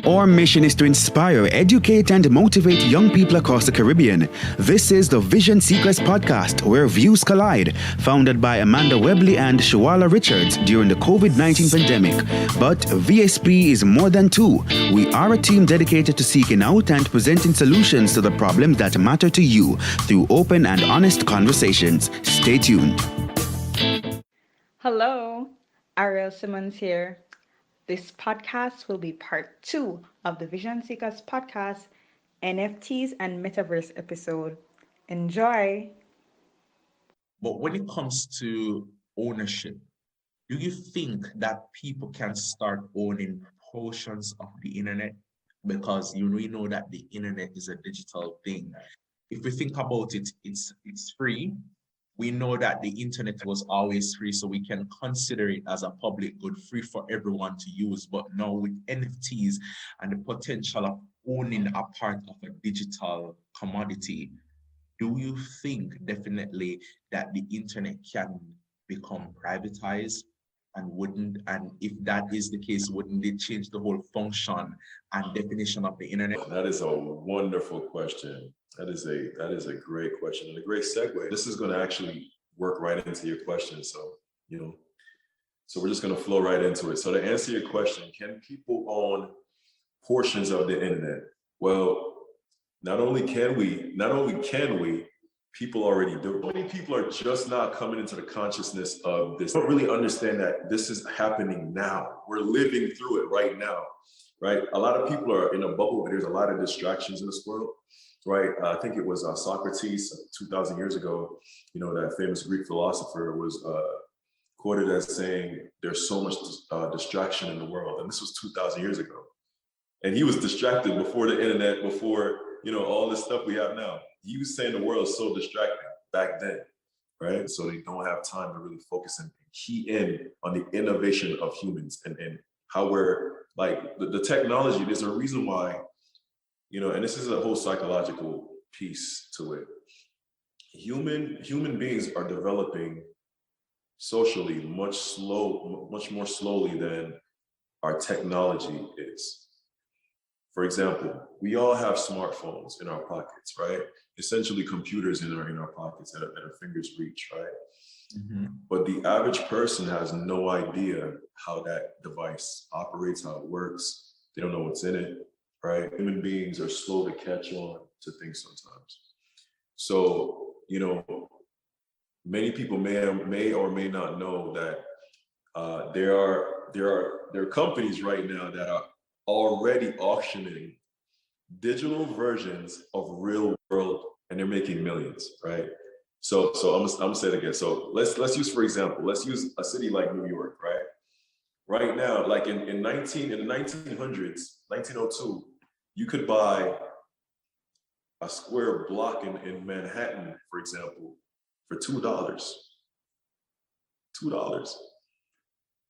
Our mission is to inspire, educate, and motivate young people across the Caribbean. This is the Vision Seekers podcast, where views collide, founded by Amanda Webley and Shawala Richards during the COVID-19 pandemic. But VSP is more than two. We are a team dedicated to seeking out and presenting solutions to the problems that matter to you through open and honest conversations. Stay tuned. Hello, Ariel Simmons here. This podcast will be part 2 of the Vision Seekers podcast, NFTs and Metaverse episode. Enjoy! But when it comes to ownership, do you think that people can start owning portions of the internet? Because we know that the internet is a digital thing. If we think about it, it's free. We know that the internet was always free, so we can consider it as a public good, free for everyone to use. But now with NFTs and the potential of owning a part of a digital commodity, do you think definitely that the internet can become privatized? And if that is the case, wouldn't it change the whole function and definition of the internet? That is a wonderful question. That is a great question and a great segue. This is going to actually work right into your question. So we're just going to flow right into it. So to answer your question, can people own portions of the internet? Well, not only can we, people already do. Many people are just now coming into the consciousness of this. They don't really understand that this is happening now. We're living through it right now, right? A lot of people are in a bubble, but there's a lot of distractions in this world, right? I think it was Socrates 2,000 years ago, that famous Greek philosopher was quoted as saying, there's so much distraction in the world. And this was 2,000 years ago. And he was distracted before the internet, before all this stuff we have now. He was saying the world is so distracting back then, right? So they don't have time to really focus and key in on the innovation of humans and how we're like the technology. There's a reason why, and this is a whole psychological piece to it. Human beings are developing socially much more slowly than our technology is. For example, we all have smartphones in our pockets, right? Essentially computers in our pockets at our fingers' reach, right? Mm-hmm. But the average person has no idea how that device operates, how it works. They don't know what's in it, right? Human beings are slow to catch on to things sometimes. So, many people may or may not know that there are companies right now that are already auctioning digital versions of real world, and they're making millions, right? So I'm gonna say it again. So let's use, for example, let's use a city like New York, right? Right now, like in the 1900s, 1902, you could buy a square block in Manhattan, for example, for $2. $2.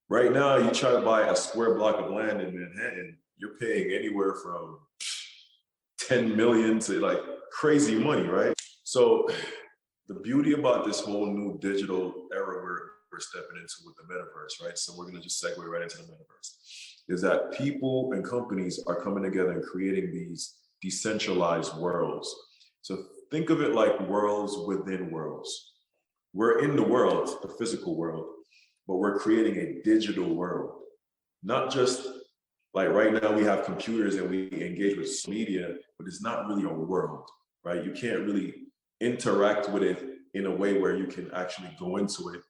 Right now, you try to buy a square block of land in Manhattan, you're paying anywhere from 10 million to like crazy money, right? So the beauty about this whole new digital era we're stepping into with the metaverse, right? So we're gonna just segue right into the metaverse, is that people and companies are coming together and creating these decentralized worlds. So think of it like worlds within worlds. We're in the world, the physical world, but we're creating a digital world. Not just like right now we have computers and we engage with media, but it's not really a world, right? You can't really interact with it in a way where you can actually go into it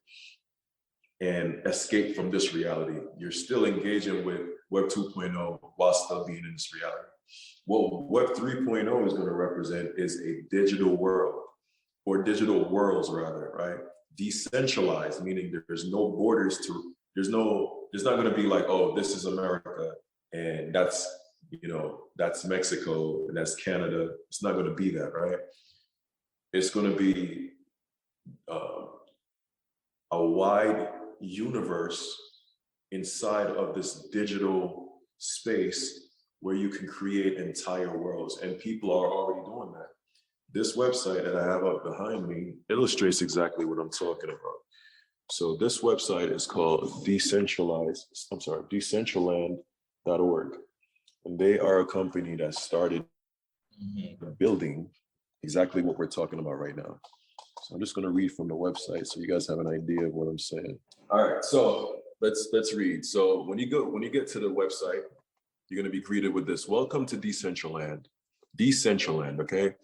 and escape from this reality. You're still engaging with Web 2.0 while still being in this reality. What Web 3.0 is going to represent is a digital world, or digital worlds rather, right? Decentralized, meaning there's no borders to, there's not going to be like, oh, this is America and that's Mexico and that's Canada. It's not going to be that, right? It's going to be a wide universe inside of this digital space where you can create entire worlds, and people are already doing that. This website that I have up behind me illustrates exactly what I'm talking about. So this website is called Decentraland.org. And And they are a company that started Mhm. building exactly what we're talking about right now. So I'm just going to read from the website so you guys have an idea of what I'm saying. All right, so let's read. So when you get to the website, you're going to be greeted with this: welcome to Decentraland. Decentraland, okay?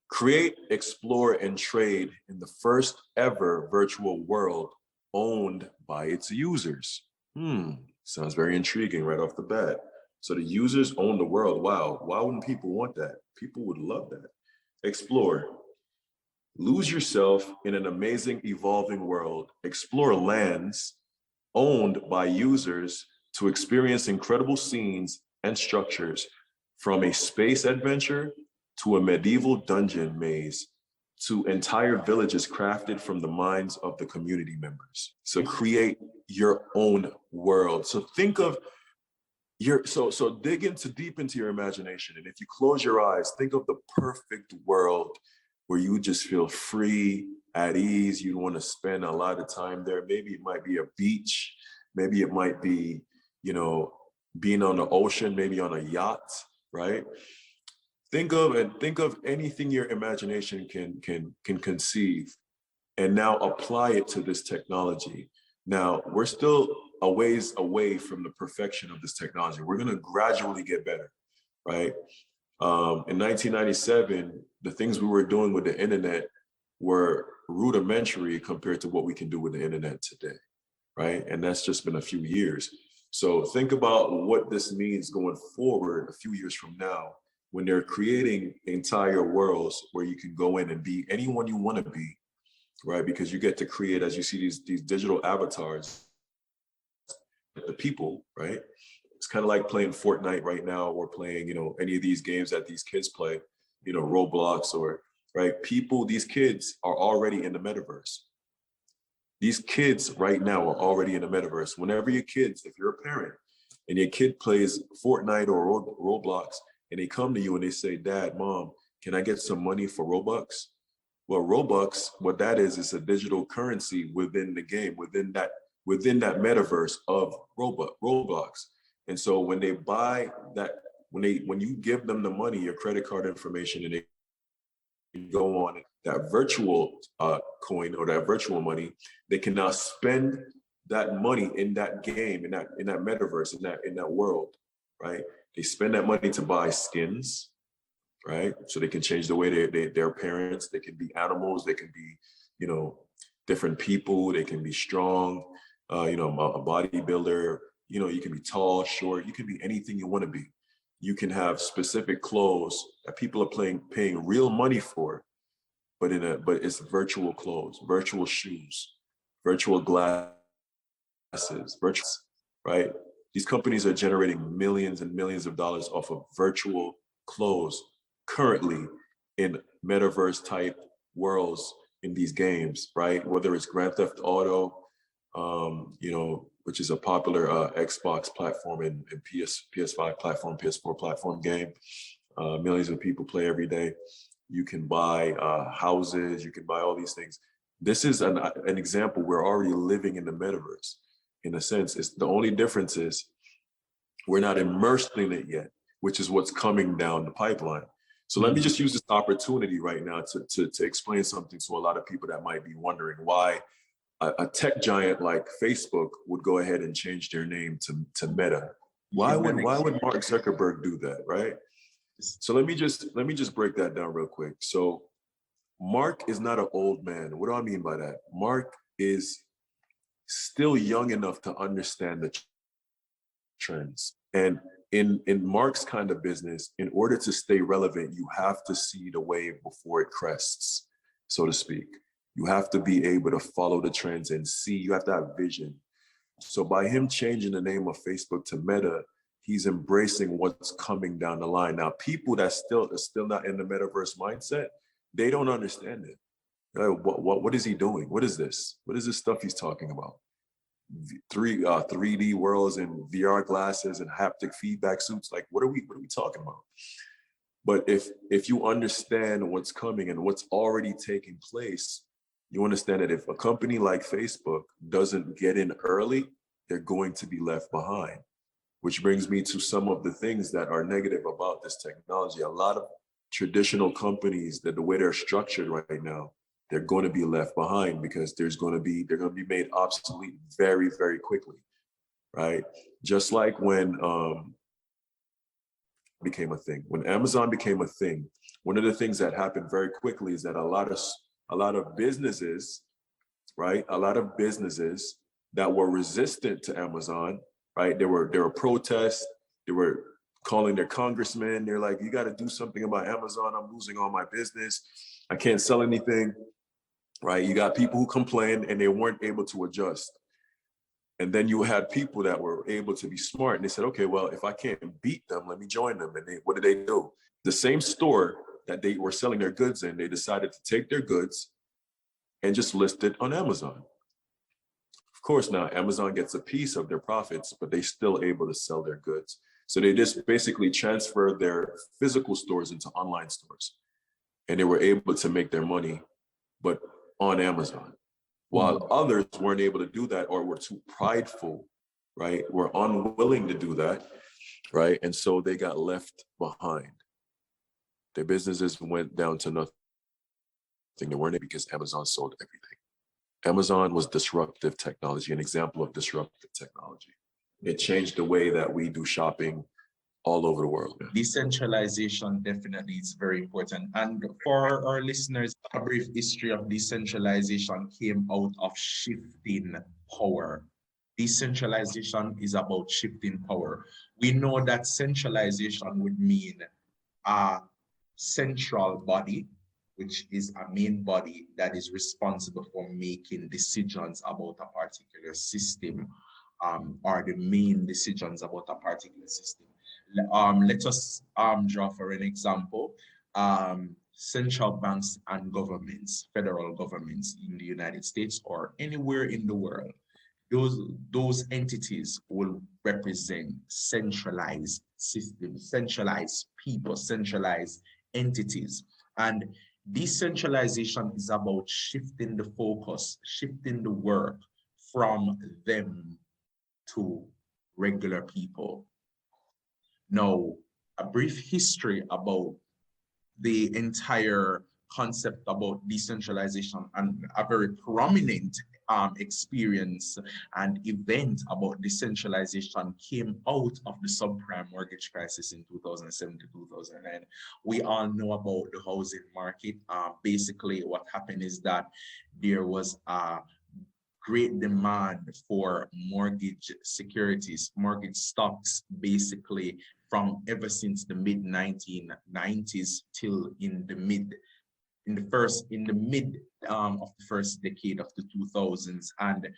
Create, explore, and trade in the first ever virtual world owned by its users. Sounds very intriguing right off the bat. So the users own the world. Wow, why wouldn't people want that? People would love that. Explore. Lose yourself in an amazing evolving world. Explore lands owned by users to experience incredible scenes and structures, from a space adventure to a medieval dungeon maze to entire villages crafted from the minds of the community members. So create your own world. So think of so dig into deep into your imagination. And if you close your eyes, think of the perfect world where you just feel free, at ease. You want to spend a lot of time there. Maybe it might be a beach. Maybe it might be, being on the ocean, maybe on a yacht, right? Think of anything your imagination can conceive, and now apply it to this technology. Now, we're still a ways away from the perfection of this technology. We're going to gradually get better, right? In 1997, the things we were doing with the internet were rudimentary compared to what we can do with the internet today, right? And that's just been a few years. So think about what this means going forward a few years from now, when they're creating entire worlds where you can go in and be anyone you want to be, right? Because you get to create, as you see these digital avatars, the people, right? It's kind of like playing Fortnite right now, or playing, any of these games that these kids play, Roblox, or, right? These kids are already in the metaverse. These kids right now are already in the metaverse. Whenever your kids, if you're a parent and your kid plays Fortnite or Roblox, and they come to you and they say, Dad, Mom, can I get some money for Robux? Well, Robux, what that is a digital currency within the game, within that metaverse of Roblox. And so when they buy that, when you give them the money, your credit card information, and they go on that virtual coin or that virtual money, they can now spend that money in that game, in that metaverse, in that world, right? They spend that money to buy skins, right? So they can change the way they're parents. They can be animals. They can be, different people. They can be strong, a bodybuilder. You can be tall, short. You can be anything you want to be. You can have specific clothes that people are paying real money for, but it's virtual clothes, virtual shoes, virtual glasses, right? These companies are generating millions and millions of dollars off of virtual clothes currently in metaverse type worlds in these games, right? Whether it's Grand Theft Auto, which is a popular Xbox platform and PS5 platform, PS4 platform game. Millions of people play every day. You can buy houses, you can buy all these things. This is an example. We're already living in the metaverse. In a sense, it's the only difference is we're not immersed in it yet, which is what's coming down the pipeline. So let me just use this opportunity right now to explain something to a lot of people that might be wondering why a tech giant like Facebook would go ahead and change their name to Meta. Why would Mark Zuckerberg do that, right? So let me just break that down real quick. So Mark is not an old man. What do I mean by that? Mark is still young enough to understand the trends. And in Mark's kind of business, in order to stay relevant, you have to see the wave before it crests, so to speak. You have to be able to follow the trends and see. You have to have vision. So by him changing the name of Facebook to Meta, he's embracing what's coming down the line. Now, people that are still not in the metaverse mindset, they don't understand it. What is he doing? What is this? What is this stuff he's talking about? 3D worlds and VR glasses and haptic feedback suits. Like, what are we talking about? But if you understand what's coming and what's already taking place, you understand that if a company like Facebook doesn't get in early, they're going to be left behind. which brings me to some of the things that are negative about this technology. A lot of traditional companies, that the way they're structured right now, they're going to be left behind because they're going to be made obsolete very, very quickly, right? Just like when became a thing. When Amazon became a thing, one of the things that happened very quickly is that a lot of businesses, right? A lot of businesses that were resistant to Amazon, right? There were protests. They were calling their congressmen. They're like, you got to do something about Amazon. I'm losing all my business. I can't sell anything, right? You got people who complained and they weren't able to adjust. And then you had people that were able to be smart and they said, okay, well, if I can't beat them, let me join them. And what did they do? The same store that they were selling their goods in, they decided to take their goods and just list it on Amazon. Of course, now Amazon gets a piece of their profits, but they're still able to sell their goods. So they just basically transferred their physical stores into online stores. And they were able to make their money, but on Amazon. While others weren't able to do that or were too prideful, right? Were unwilling to do that, right? And so they got left behind. Their businesses went down to nothing. They weren't it because Amazon sold everything. Amazon was disruptive technology, an example of disruptive technology. It changed the way that we do shopping all over the world. Decentralization definitely is very important. And for our listeners, a brief history of decentralization came out of shifting power. Decentralization is about shifting power. We know that centralization would mean a central body, which is a main body that is responsible for making decisions about a particular system, or the main decisions about a particular system. Let us draw for an example, central banks and governments, federal governments in the United States or anywhere in the world. Those entities will represent centralized systems, centralized people, centralized entities. And decentralization is about shifting the focus, shifting the work from them to regular people. Now, a brief history about the entire concept about decentralization and a very prominent experience and event about decentralization came out of the subprime mortgage crisis in 2007 to 2009. We all know about the housing market. Basically, what happened is that there was a great demand for mortgage securities, mortgage stocks, basically from ever since the mid 1990s till in the mid of the first decade of the 2000s. And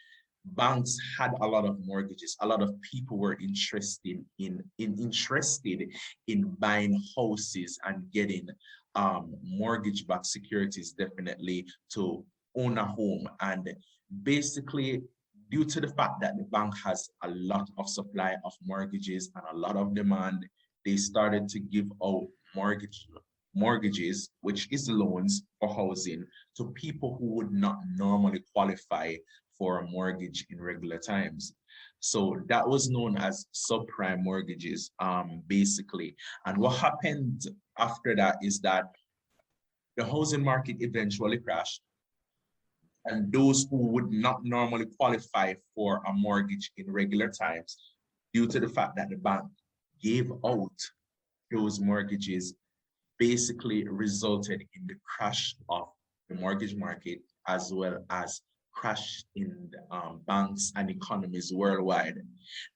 banks had a lot of mortgages. A lot of people were interested in buying houses and getting mortgage-backed securities, definitely, to own a home. And basically, due to the fact that the bank has a lot of supply of mortgages and a lot of demand, they started to give out mortgages, which is loans for housing, to people who would not normally qualify for a mortgage in regular times. So that was known as subprime mortgages, basically. And what happened after that is that the housing market eventually crashed. And those who would not normally qualify for a mortgage in regular times, due to the fact that the bank gave out those mortgages, basically resulted in the crash of the mortgage market, as well as crash in banks and economies worldwide.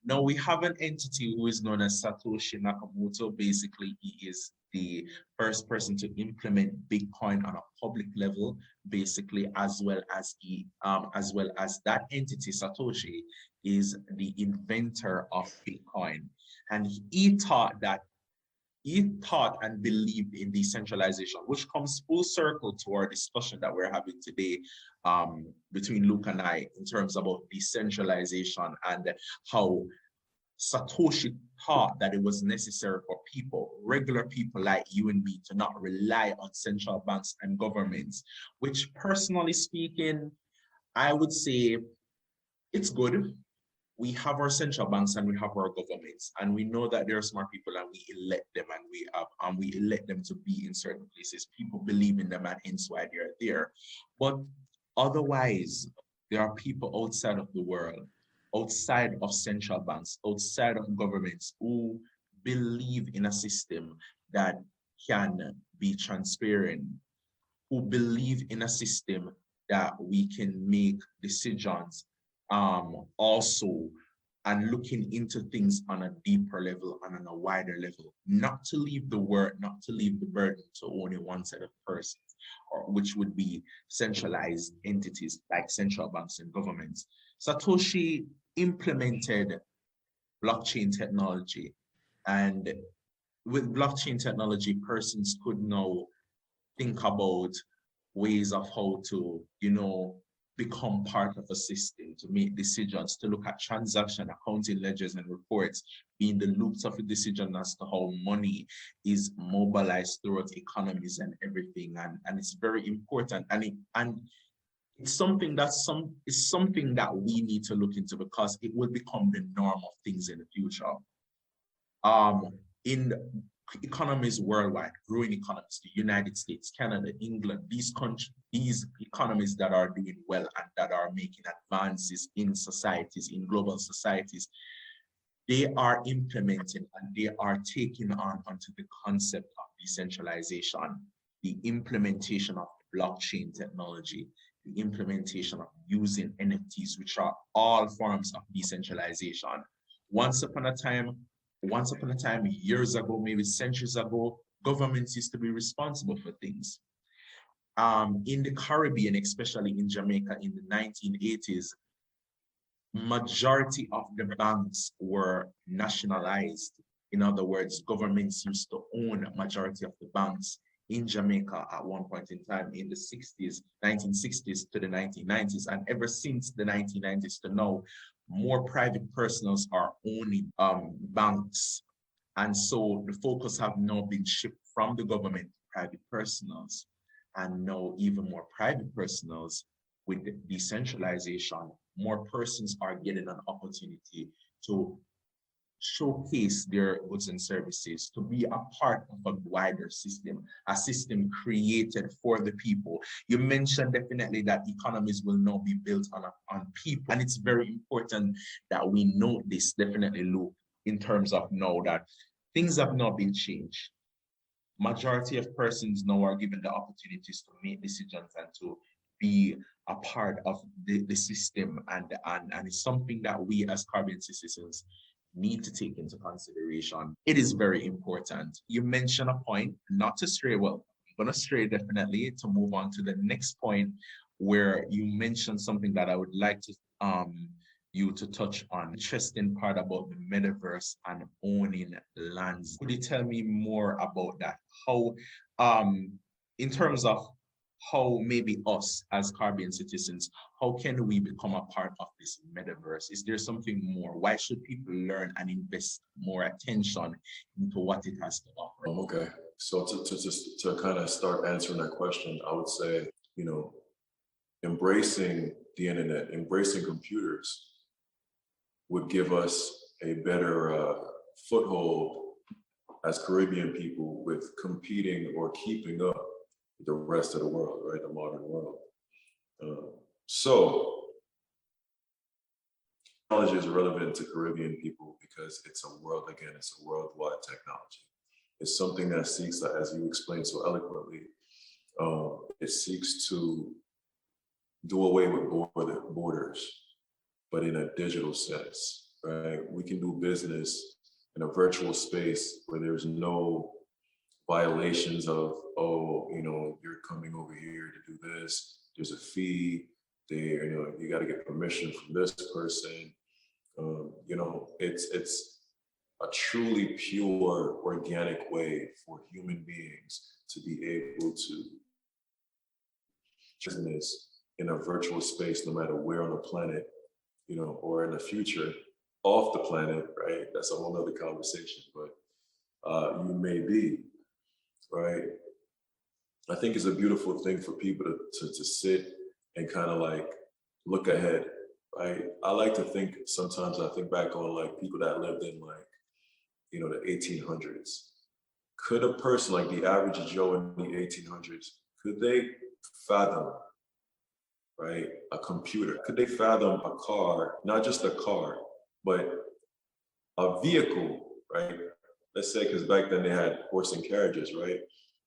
Now we have an entity who is known as Satoshi Nakamoto. Basically, he is the first person to implement Bitcoin on a public level, basically, as well as that entity, Satoshi, is the inventor of Bitcoin. And he thought and believed in decentralization, which comes full circle to our discussion that we're having today between Luke and I in terms about decentralization and how Satoshi thought that it was necessary for people, regular people like you and me, to not rely on central banks and governments, which, personally speaking, I would say it's good. we have our central banks and we have our governments, and we know that there are smart people and we elect them, and we elect them to be in certain places. People believe in them, and hence why they're there. But otherwise, there are people outside of the world, outside of central banks, outside of governments, who believe in a system that can be transparent, who believe in a system that we can make decisions also, and looking into things on a deeper level and on a wider level, not to leave the burden to only one set of persons, or which would be centralized entities like central banks and governments. Satoshi implemented blockchain technology, and with blockchain technology, persons could now think about ways of how to, become part of a system, to make decisions, to look at transaction, accounting ledgers and reports, being the loops of a decision as to how money is mobilized throughout economies and everything. And it's very important. And it's something that we need to look into, because it will become the norm of things in the future. In economies worldwide, growing economies, the United States, Canada, England, these economies that are doing well and that are making advances in societies, in global societies, they are implementing and they are taking onto the concept of decentralization, the implementation of blockchain technology, the implementation of using NFTs, which are all forms of decentralization. Once upon a time, years ago, maybe centuries ago, governments used to be responsible for things. In the Caribbean, especially in Jamaica in the 1980s, majority of the banks were nationalized. In other words, governments used to own a majority of the banks in Jamaica at one point in time in the 1960s to the 1990s. And ever since the 1990s to now, more private persons are owning banks. And so the focus have now been shifted from the government to private persons. And now even more private persons with the decentralization, more persons are getting an opportunity to showcase their goods and services, to be a part of a wider system, a system created for the people. You mentioned definitely that economies will now be built on people. And it's very important that we note this, definitely, Luke, in terms of now that things have not been changed. Majority of persons now are given the opportunities to make decisions and to be a part of the system. And it's something that we as Caribbean citizens need to take into consideration. It is very important. You mentioned a point, not to stray, well, I'm gonna stray definitely to move on to the next point, where you mentioned something that I would like to you to touch on. Interesting part about the metaverse and owning lands. Could you tell me more about that? How, in terms of how maybe us as Caribbean citizens, how can we become a part of this metaverse? Is there something more? Why should people learn and invest more attention into what it has to offer? Okay, so to kind of start answering that question, I would say, embracing the internet, embracing computers would give us a better foothold as Caribbean people with competing or keeping up with the rest of the world, right? The modern world. So technology is relevant to Caribbean people because it's a worldwide technology. It's something that seeks, as you explained so eloquently, it seeks to do away with borders, but in a digital sense, right? We can do business in a virtual space where there's no violations of, you're coming over here to do this, there's a fee, you got to get permission from this person. It's a truly pure, organic way for human beings to be able to business in a virtual space, no matter where on the planet, or in the future off the planet, right? That's a whole other conversation, but you may be, right? I think it's a beautiful thing for people to sit and kind of like look ahead, right? I like to think, sometimes I think back on like people that lived in like, you know, the 1800s. Could a person like the average Joe in the 1800s, could they fathom, right, a computer? Could they fathom a car, not just a car, but a vehicle, right? Let's say, because back then they had horse and carriages, right?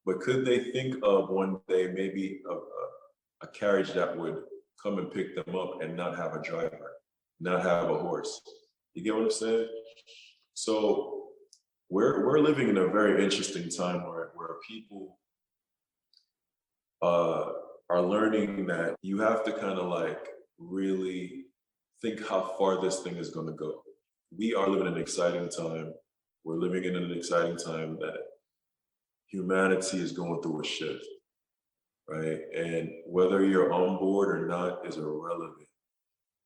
But could they think of one day maybe a carriage that would come and pick them up and not have a driver, not have a horse? You get what I'm saying? So we're living in a very interesting time where people are learning that you have to kind of like really think how far this thing is going to go. We are living in an exciting time. We're living in an exciting time that humanity is going through a shift, right? And whether you're on board or not is irrelevant,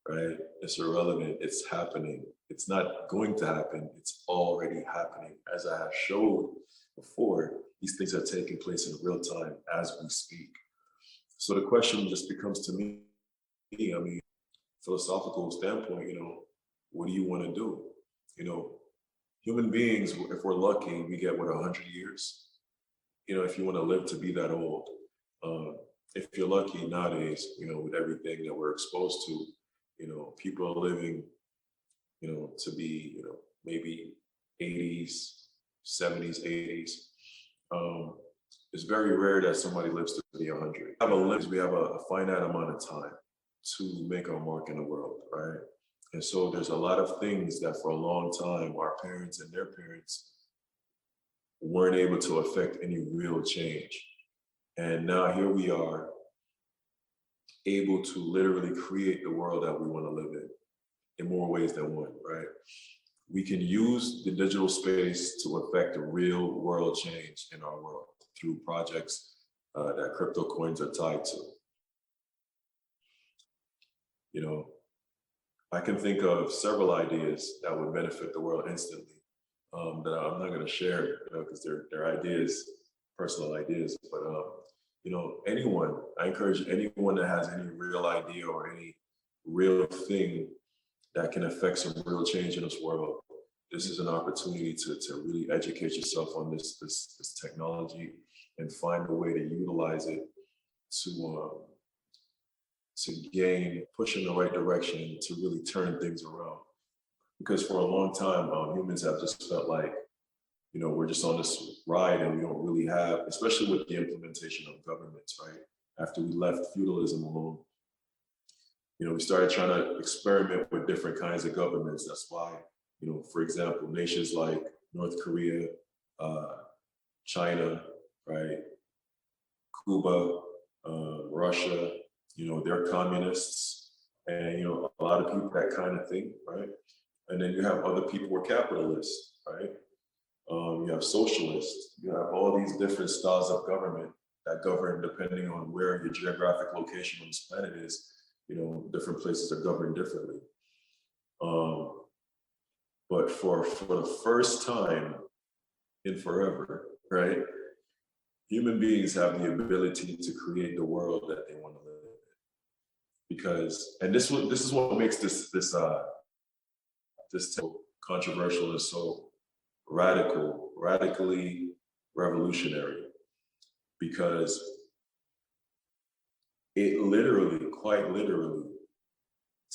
right? It's irrelevant. It's happening. It's not going to happen. It's already happening. As I have showed before, these things are taking place in real time as we speak. So the question just becomes to me, I mean, philosophical standpoint, you know, what do you want to do? You know, human beings, if we're lucky, we get, 100 years? You know, if you want to live to be that old. If you're lucky nowadays, you know, with everything that we're exposed to, you know, people are living, you know, to be, you know, maybe 80s, 70s, 80s. It's very rare that somebody lives to be 100. We have a finite amount of time to make our mark in the world, right? And so there's a lot of things that for a long time, our parents and their parents weren't able to affect any real change. And now here we are, able to literally create the world that we want to live in more ways than one, right? We can use the digital space to affect a real world change in our world through projects that crypto coins are tied to. You know, I can think of several ideas that would benefit the world instantly that I'm not going to share, you know, because they're ideas, personal ideas. But you know, I encourage anyone that has any real idea or any real thing that can affect some real change in this world. This is an opportunity to really educate yourself on this technology and find a way to utilize it to gain, push in the right direction to really turn things around. Because for a long time, humans have just felt like, you know, we're just on this ride and we don't really have, especially with the implementation of governments, right? After we left feudalism alone, you know, we started trying to experiment with different kinds of governments. That's why, you know, for example, nations like North Korea, China, right, Cuba, Russia, you know, they're communists, and, you know, a lot of people that kind of think, right? And then you have other people who are capitalists, right? You have socialists, you have all these different styles of government that govern depending on where your geographic location on this planet is. You know, different places are governed differently. But for the first time in forever, right, human beings have the ability to create the world that they want to live in. Because, and this is what makes this so controversial and so radically revolutionary, because it literally, quite literally,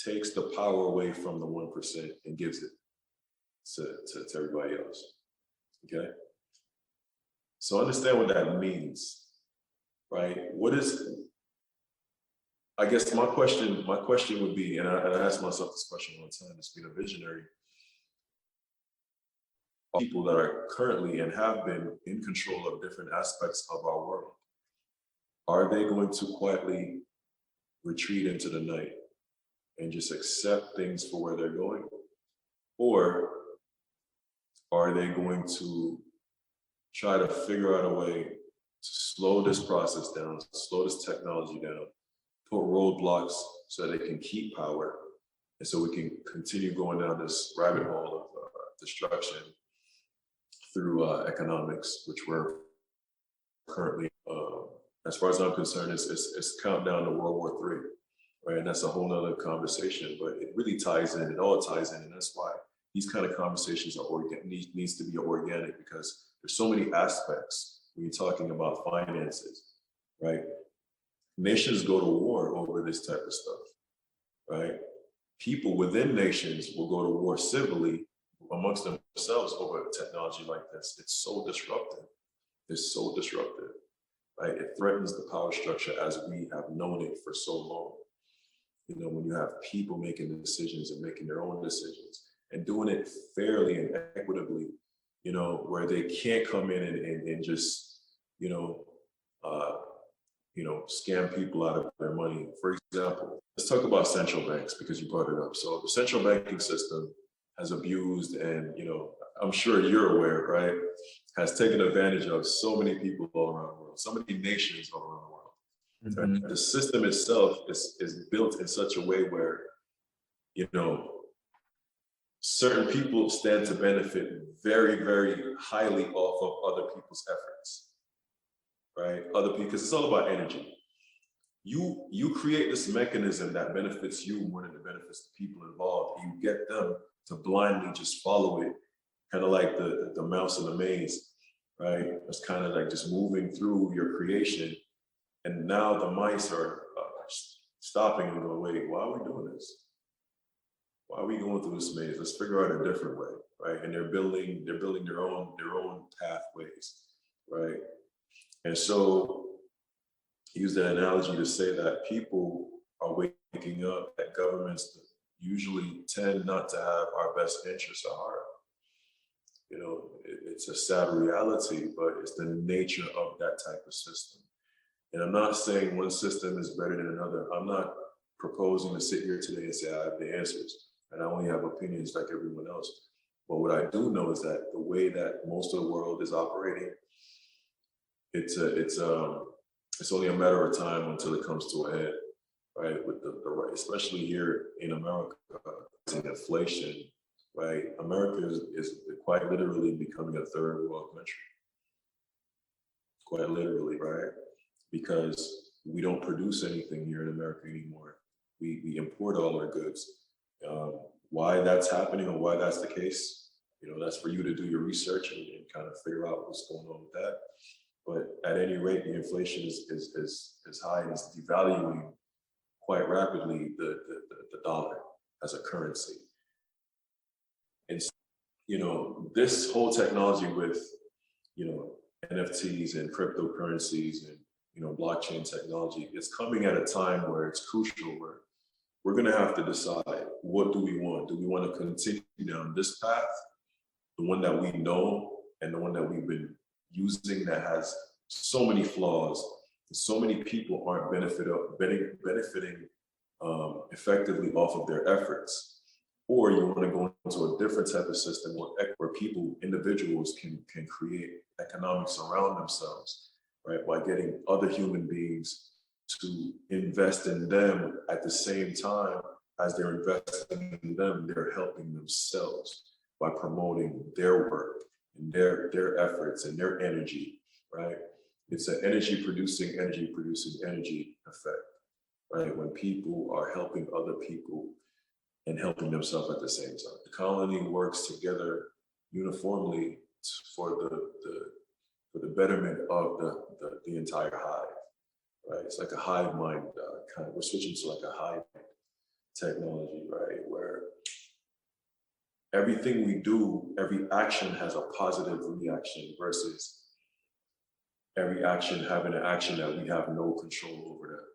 takes the power away from the 1% and gives it to everybody else. Okay? So understand what that means, right? I guess my question would be, and I ask myself this question all the time, as being a visionary, people that are currently and have been in control of different aspects of our world, are they going to quietly retreat into the night and just accept things for where they're going? Or are they going to try to figure out a way to slow this process down, slow this technology down, put roadblocks so they can keep power, and so we can continue going down this rabbit hole of destruction through economics, which we're currently, as far as I'm concerned, it's countdown to World War III, right? And that's a whole nother conversation, but it really ties in, it all ties in. And that's why these kind of conversations are needs to be organic, because there's so many aspects when you're talking about finances, right? Nations go to war over this type of stuff, right? People within nations will go to war civilly amongst themselves over technology like this. It's so disruptive. It's so disruptive, right? It threatens the power structure as we have known it for so long. You know, when you have people making decisions and making their own decisions and doing it fairly and equitably, you know, where they can't come in and just, scam people out of their money. For example, let's talk about central banks, because you brought it up. So the central banking system has abused, and, I'm sure you're aware, right, has taken advantage of so many people all around the world, so many nations all around the world. Mhm. Right? The system itself is built in such a way where, certain people stand to benefit very, very highly off of other people's efforts, right? Other people, because it's all about energy. You create this mechanism that benefits you more than it benefits the people involved. You get them to blindly just follow it, kind of like the mouse in the maze, right? It's kind of like just moving through your creation. And now the mice are stopping and going, wait, why are we doing this? Why are we going through this maze? Let's figure out a different way, right? And they're building their own pathways, right? And so use that analogy to say that people are waking up, that governments usually tend not to have our best interests at heart. It's a sad reality, but it's the nature of that type of system. And I'm not saying one system is better than another. I'm not proposing to sit here today and say I have the answers and I only have opinions like everyone else. But what I do know is that the way that most of the world is operating, it's only a matter of time until it comes to a head, right? With the right, especially here in America, in inflation, right? America is quite literally becoming a third world country. Quite literally, right? Because we don't produce anything here in America anymore. We import all our goods. Why that's happening or why that's the case, that's for you to do your research and kind of figure out what's going on with that. But at any rate, the inflation is high and it's devaluing quite rapidly the dollar as a currency. And this whole technology with NFTs and cryptocurrencies and blockchain technology, it's coming at a time where it's crucial, where we're going to have to decide, what do we want? Do we want to continue down this path, the one that we know and the one that we've been using that has so many flaws, so many people aren't benefiting effectively off of their efforts? Or you want to go into a different type of system where people, individuals can create economics around themselves, right? By getting other human beings to invest in them at the same time as they're investing in them, they're helping themselves by promoting their work and their efforts and their energy, right? It's an energy producing energy effect, right? When people are helping other people and helping themselves at the same time. The colony works together uniformly for the betterment of the entire hive, right? It's like a hive mind kind of, we're switching to like a hive technology, right? Where everything we do, every action has a positive reaction versus every action having an action that we have no control over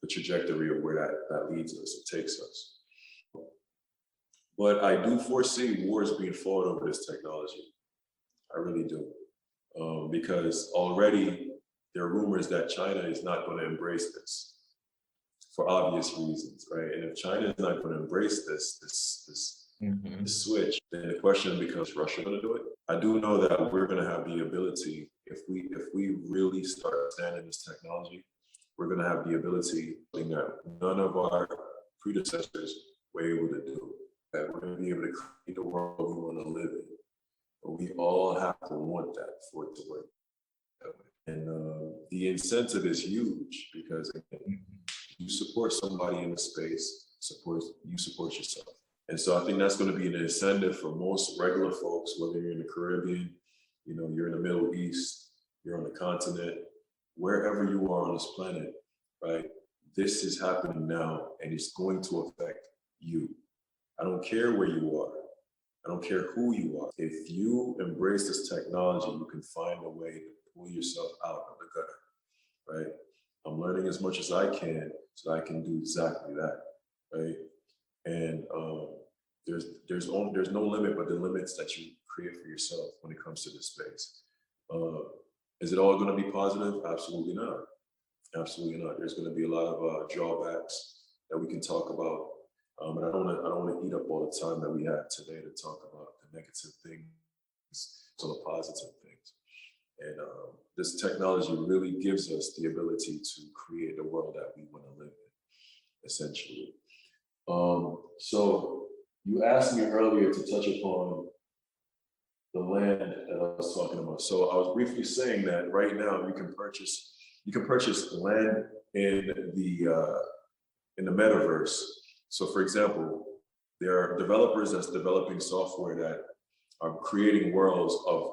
the trajectory of where that leads us, it takes us. But I do foresee wars being fought over this technology. I really do. Because already there are rumors that China is not going to embrace this for obvious reasons, right? And if China is not going to embrace this switch, then the question becomes, is Russia going to do it? I do know that we're going to have the ability, if we really start understanding this technology, we're going to have the ability that none of our predecessors were able to do. That we're going to be able to create the world we want to live in. But we all have to want that for it to work that way. And the incentive is huge because again, You support somebody in the space, you support yourself. And so I think that's going to be an incentive for most regular folks, whether you're in the Caribbean, you're in the Middle East, you're on the continent, wherever you are on this planet, right? This is happening now, and it's going to affect you. I don't care where you are. I don't care who you are. If you embrace this technology, you can find a way to pull yourself out of the gutter, right? I'm learning as much as I can so I can do exactly that, right? And there's no limit but the limits that you create for yourself when it comes to this space. Is it all going to be positive? Absolutely not. Absolutely not. There's going to be a lot of drawbacks that we can talk about. And I don't want to eat up all the time that we have today to talk about the negative things, so the positive things. And this technology really gives us the ability to create the world that we want to live in, essentially. So you asked me earlier to touch upon the land that I was talking about. So I was briefly saying that right now you can purchase land in the metaverse. So for example, there are developers that's developing software that are creating worlds of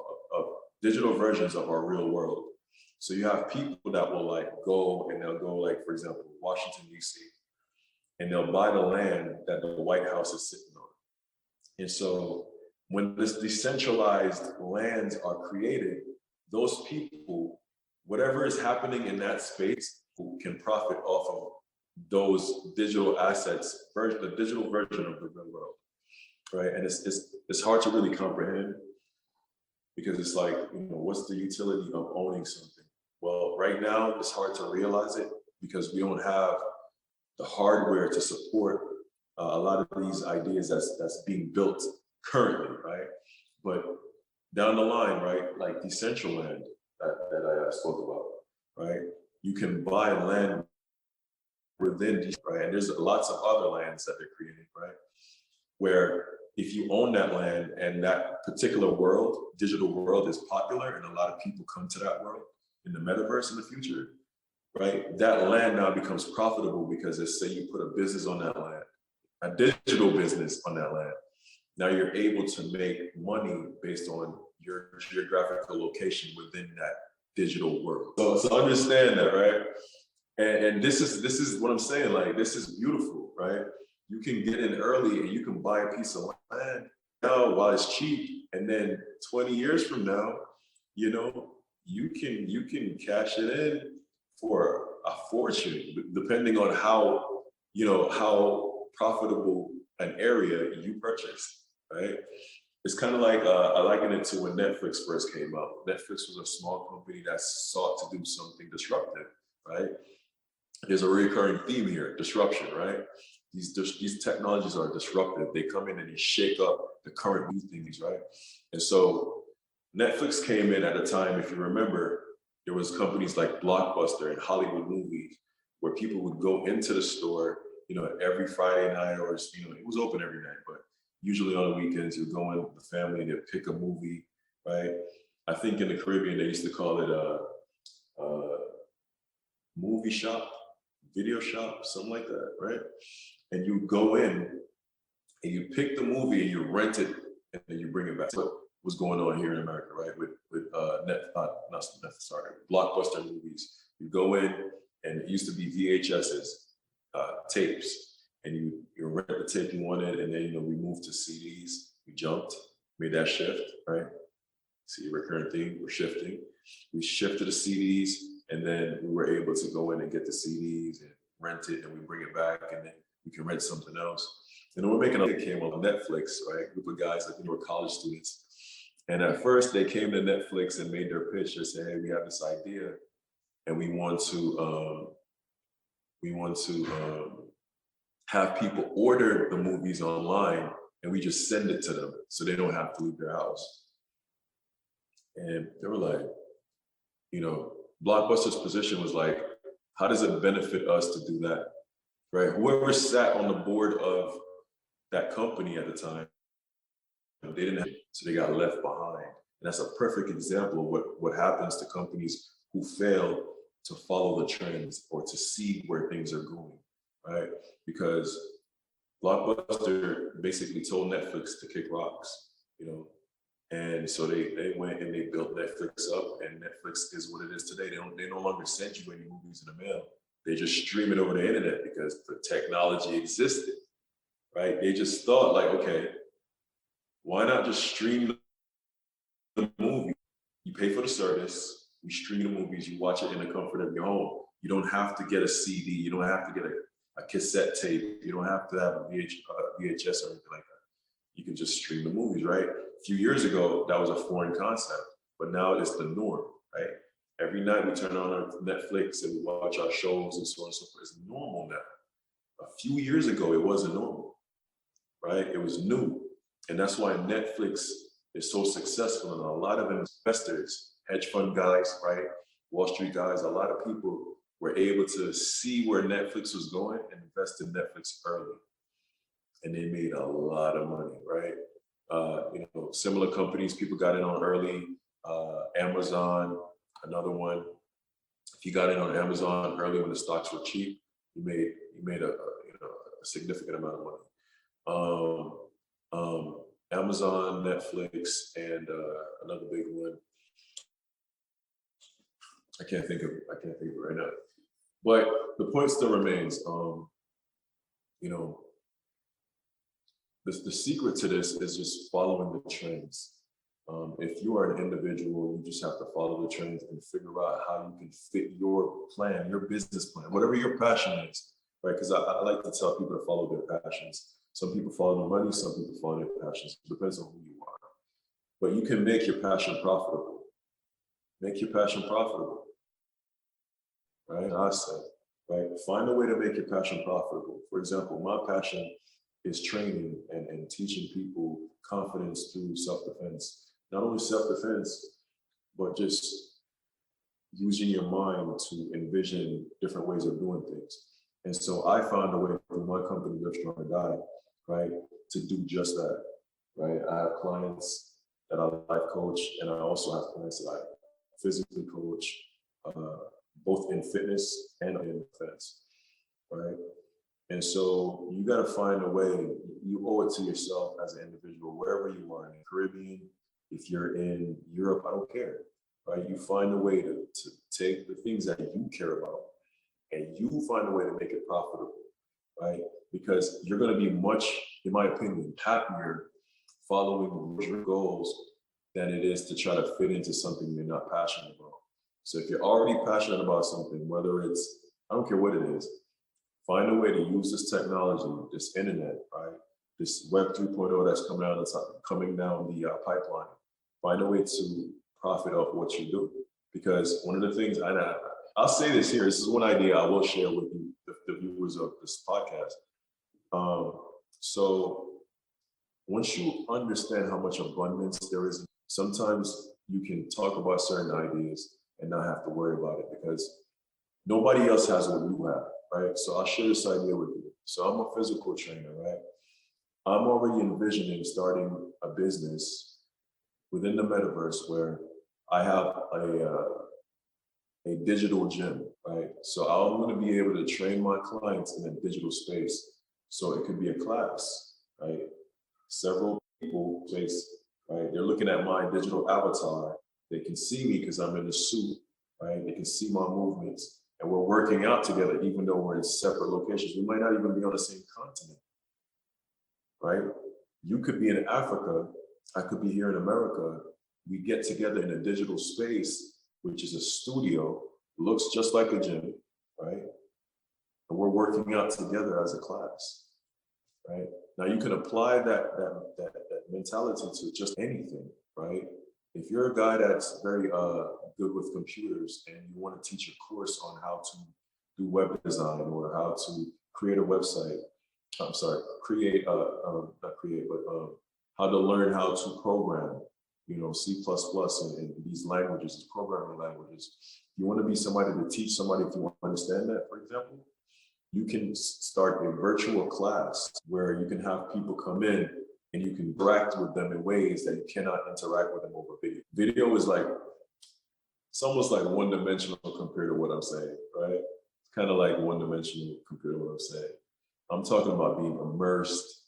digital versions of our real world. So you have people that will they'll go for example, Washington, DC, and they'll buy the land that the White House is sitting on. And so when this decentralized lands are created, those people, whatever is happening in that space, can profit off of those digital assets, the digital version of the real world, right? And it's hard to really comprehend because it's like, what's the utility of owning something? Well, right now it's hard to realize it because we don't have the hardware to support a lot of these ideas that's being built currently, right? But down the line, right, like Decentraland that I spoke about, right? You can buy land within, right? And there's lots of other lands that they're creating, right? Where if you own that land and that particular world, digital world is popular and a lot of people come to that world in the metaverse in the future, right? That land now becomes profitable because let's say you put a business on that land, a digital business on that land. Now you're able to make money based on your geographical location within that digital world. So understand that, right? And this is what I'm saying, like, this is beautiful, right? You can get in early and you can buy a piece of land now while it's cheap. And then 20 years from now, you can cash it in for a fortune, depending on how profitable an area you purchase, right? It's kind of like, I liken it to when Netflix first came out. Netflix was a small company that sought to do something disruptive, right? There's a recurring theme here, disruption, right? These technologies are disruptive. They come in and they shake up the current new things, right? And so Netflix came in at a time, if you remember, there was companies like Blockbuster and Hollywood Movies where people would go into the store, every Friday night, or, it was open every night, but usually on the weekends, you'd go in with the family and they'd pick a movie, right? I think in the Caribbean, they used to call it a movie shop, video shop, something like that, right? And you go in and you pick the movie and you rent it and then you bring it back. That's what was going on here in America, right? With Blockbuster movies. You go in and it used to be VHSs, tapes, and you rent the tape you wanted, and then we moved to CDs. We jumped, made that shift, right? See, recurrent theme, we're shifting. We shifted to CDs, and then we were able to go in and get the CDs and rent it, and we bring it back, and then we can rent something else. And then we're making it came on Netflix, right? A group of guys, I think they were college students. And at first they came to Netflix and made their pitch. They said, hey, we have this idea and we want to have people order the movies online and we just send it to them so they don't have to leave their house. And they were like, Blockbuster's position was like, how does it benefit us to do that, right? Whoever sat on the board of that company at the time, they didn't have, so they got left behind. And that's a perfect example of what happens to companies who fail to follow the trends or to see where things are going. right? Because Blockbuster basically told Netflix to kick rocks, you know, and so they went and they built Netflix up, and Netflix is what it is today. They no longer send you any movies in the mail. They just stream it over the internet because the technology existed, right? They just thought like, okay, why not just stream the movie? You pay for the service, you stream the movies, you watch it in the comfort of your home. You don't have to get a CD, you don't have to get a cassette tape, you don't have to have a VHS or anything like that. You can just stream the movies, right? A few years ago, that was a foreign concept, but now it's the norm, right? Every night we turn on our Netflix and we watch our shows and so on and so forth. It's normal now. A few years ago, it wasn't normal, right? It was new. And that's why Netflix is so successful. And a lot of investors, hedge fund guys, right? Wall Street guys, a lot of people were able to see where Netflix was going and invest in Netflix early. And they made a lot of money, right? You know, similar companies, people got in on early. Amazon, another one. If you got in on Amazon early when the stocks were cheap, you made a significant amount of money. Amazon, Netflix, and another big one. I can't think of it right now. But the point still remains. You know, the secret to this is just following the trends. If you are an individual, you just have to follow the trends and figure out how you can fit your plan, your business plan, whatever your passion is, right? Because I like to tell people to follow their passions. Some people follow their money, some people follow their passions. It depends on who you are. But you can make your passion profitable. Make your passion profitable, right? I said, right? Find a way to make your passion profitable. For example, my passion is training and teaching people confidence through self-defense. Not only self-defense, but just using your mind to envision different ways of doing things. And so I found a way through my company, Live Strong or Die, right, to do just that, right? I have clients that I life coach, and I also have clients that I physically coach, both in fitness and in defense, right? And so you got to find a way. You owe it to yourself as an individual, wherever you are in the Caribbean, if you're in Europe, I don't care, right? You find a way to take the things that you care about and you find a way to make it profitable, right? Because you're going to be much, in my opinion, happier following your goals than it is to try to fit into something you're not passionate about. So if you're already passionate about something, whether it's, I don't care what it is, find a way to use this technology, this internet, right? This Web 3.0 that's coming down the pipeline. Find a way to profit off what you do. Because one of the things, I'll say this here, this is one idea I will share with you, the viewers of this podcast. So once you understand how much abundance there is, sometimes you can talk about certain ideas and not have to worry about it because nobody else has what you have, right? So I'll share this idea with you. So I'm a physical trainer, right? I'm already envisioning starting a business within the metaverse where I have a digital gym, right? So I'm going to be able to train my clients in a digital space. So it could be a class, right? Several people place, right? They're looking at my digital avatar. They can see me because I'm in a suit, right? They can see my movements. And we're working out together, even though we're in separate locations. We might not even be on the same continent, right? You could be in Africa, I could be here in America. We get together in a digital space, which is a studio, looks just like a gym, right? And we're working out together as a class, right? Now you can apply that mentality to just anything, right? If you're a guy that's very good with computers and you want to teach a course on how to do web design or how to create a website, how to learn how to program, C++ and these languages, these programming languages. You want to be somebody to teach somebody, if you want to understand that, for example, you can start a virtual class where you can have people come in and you can interact with them in ways that you cannot interact with them over video. Video is like, it's almost like one-dimensional compared to what I'm saying, right? kind of like one-dimensional compared to what I'm saying. I'm talking about being immersed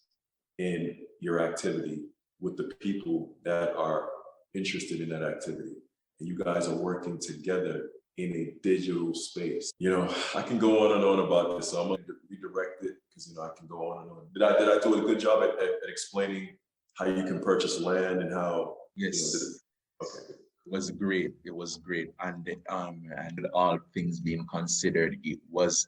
in your activity with the people that are interested in that activity. And you guys are working together in a digital space. You know, I can go on and on about this, so I'm gonna redirect it because, you know, I can go on and on. Did I do a good job at explaining how you can purchase land and how? Yes. You know, okay. It was great. It was great, and all things being considered, it was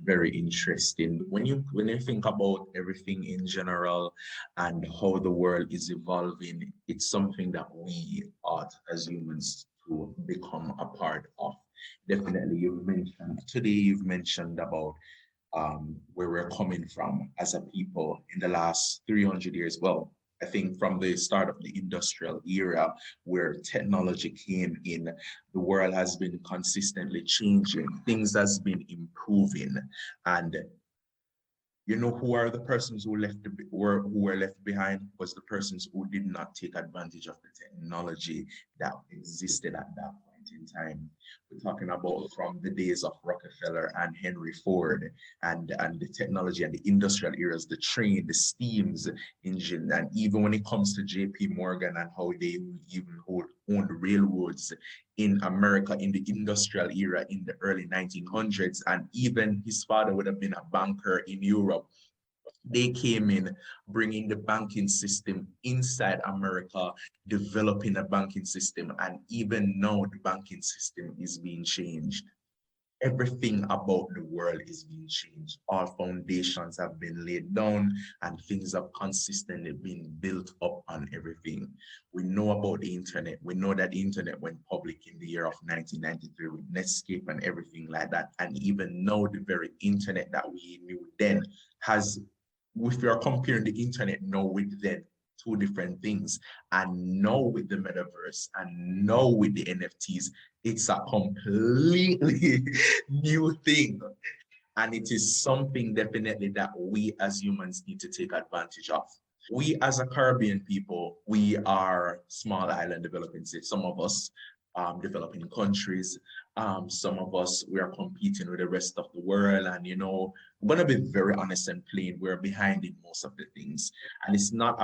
very interesting. When you think about everything in general and how the world is evolving, it's something that we ought as humans to become a part of. Definitely, you've mentioned about where we're coming from as a people in the last 300 years. Well, I think from the start of the industrial era where technology came in, the world has been consistently changing. Things has been improving. And you know who are the persons who were left behind? Was the persons who did not take advantage of the technology that existed at that point in time. We're talking about from the days of Rockefeller and Henry Ford and the technology and the industrial eras, the train, the steams engine, and even when it comes to JP Morgan and how they even owned railroads in America in the industrial era in the early 1900s, and even his father would have been a banker in Europe. They came in, bringing the banking system inside America, developing a banking system, and even now the banking system is being changed. Everything about the world is being changed. All foundations have been laid down and things have consistently been built up on everything. We know about the internet. We know that the internet went public in the year of 1993 with Netscape and everything like that. And even now, the very internet that we knew then has, if we are comparing the internet now with then, two different things. And now with the metaverse and now with the NFTs, it's a completely new thing. And it is something definitely that we as humans need to take advantage of. We as a Caribbean people, we are small island developing states. Some of us developing countries. Some of us, we are competing with the rest of the world. And, you know, I'm going to be very honest and plain. We're behind in most of the things. And it's not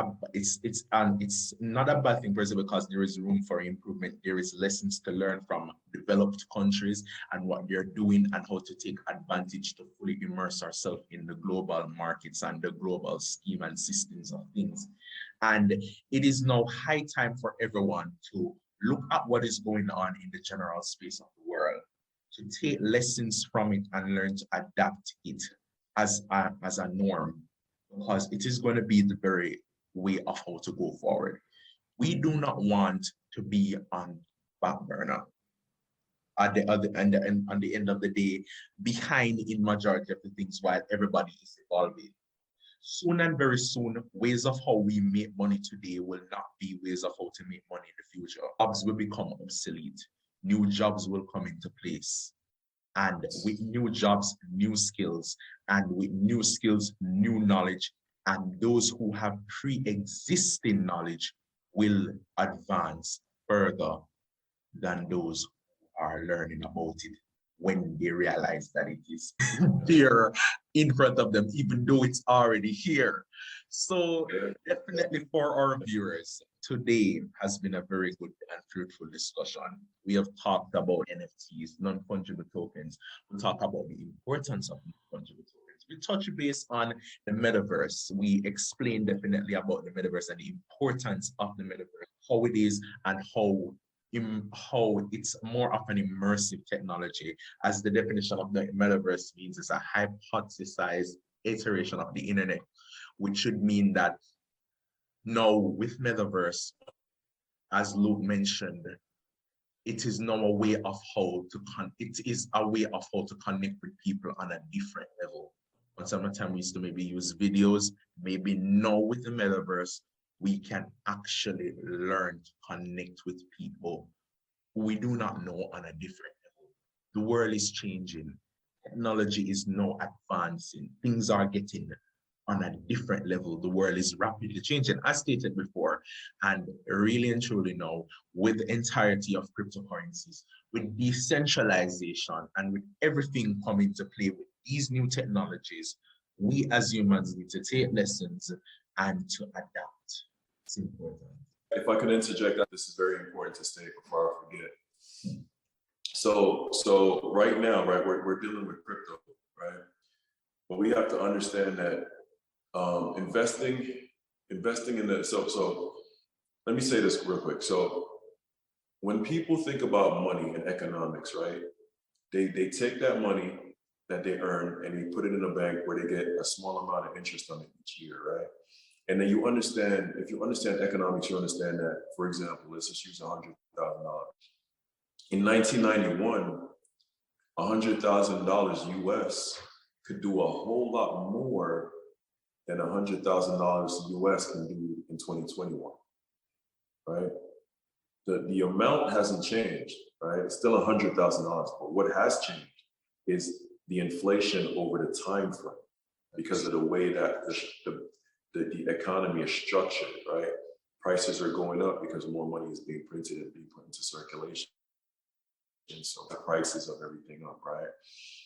not a bad thing, personally, because there is room for improvement. There is lessons to learn from developed countries and what they're doing and how to take advantage to fully immerse ourselves in the global markets and the global scheme and systems of things. And it is now high time for everyone to look at what is going on in the general space of the world, to take lessons from it and learn to adapt it as a norm, because it is going to be the very way of how to go forward. We do not want to be on back burner at the other and on the end of the day, behind in majority of the things while everybody is evolving. Soon and very soon, ways of how we make money today will not be ways of how to make money in the future. Jobs will become obsolete. New jobs will come into place. And with new jobs, new skills, and with new skills, new knowledge, and those who have pre-existing knowledge will advance further than those who are learning about it when they realize that it is there in front of them, even though it's already here. So definitely for our viewers, today has been a very good and fruitful discussion. We have talked about NFTs, non-fungible tokens. We talk about the importance of non-fungible tokens. We touch base on the metaverse. We explain definitely about the metaverse and the importance of the metaverse, how it is and how it's more of an immersive technology, as the definition of the metaverse means is a hypothesized iteration of the internet, which should mean that now with metaverse, as Luke mentioned, it is now a way of how to connect with people on a different level. Once upon a time we used to maybe use videos, maybe now with the metaverse, we can actually learn to connect with people who we do not know on a different level. The world is changing. Technology is now advancing. Things are getting on a different level. The world is rapidly changing, as stated before, and really and truly now, with the entirety of cryptocurrencies, with decentralization and with everything coming to play with these new technologies, we as humans need to take lessons and to adapt. It's important. If I can interject, this is very important to state before I forget. So right now, right, we're dealing with crypto, right? But we have to understand that investing in the so let me say this real quick. So when people think about money and economics, right, they take that money that they earn and they put it in a bank where they get a small amount of interest on it each year, right? And then you understand, if you understand economics, you understand that, for example, let's just use $100,000. In 1991, $100,000 US could do a whole lot more than $100,000 US can do in 2021, right? The amount hasn't changed, right? It's still $100,000, but what has changed is the inflation over the time frame because of the way that the economy is structured, right? Prices are going up because more money is being printed and being put into circulation. And so the prices of everything up, right?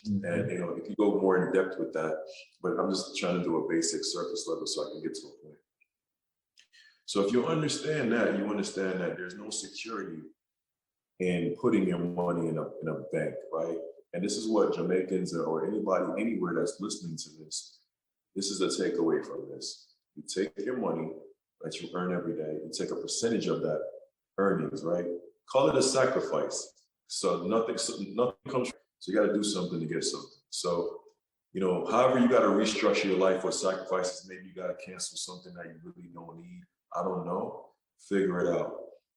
Mm-hmm. And if you go more in depth with that, but I'm just trying to do a basic surface level so I can get to a point. So if you understand that, you understand that there's no security in putting your money in a bank, right? And this is what Jamaicans or anybody anywhere that's listening to this is a takeaway from this. You take your money that you earn every day, you take a percentage of that earnings, right? Call it a sacrifice. So nothing comes. So you got to do something to get something. So, however you got to restructure your life or sacrifices, maybe you got to cancel something that you really don't need. I don't know. Figure it out.